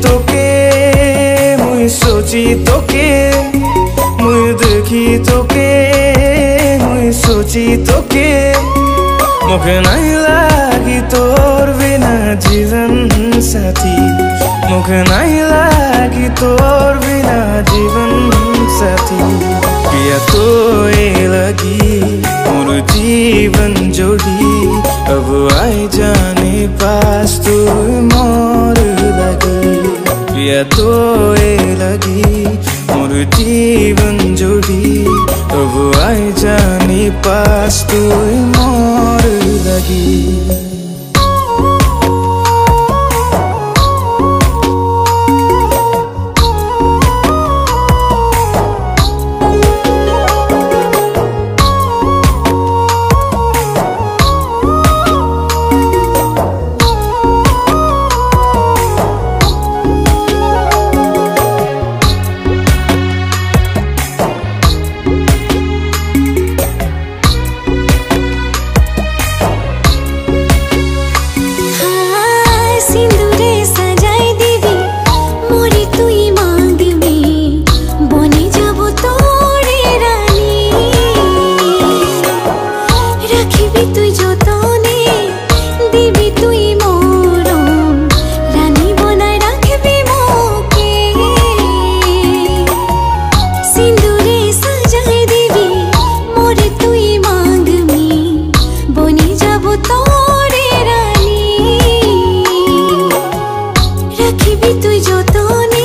তোকে, মুই সোচি তোকে, মুই দেখি তোকে, মুই সোচি তোকে। मुखे नहीं लागी तोर बिना जीवन साथी, मुखे नहीं लागी तोर बिना जीवन साथी। पिया तो ये लगी मोर जीवन जोड़ी, अब आई जाने पास तू मोर लगी। पिया तो ये लगी मोर जीवन जोड़ी, अब आई जाने पास तू मोर लगी। তুই যতনে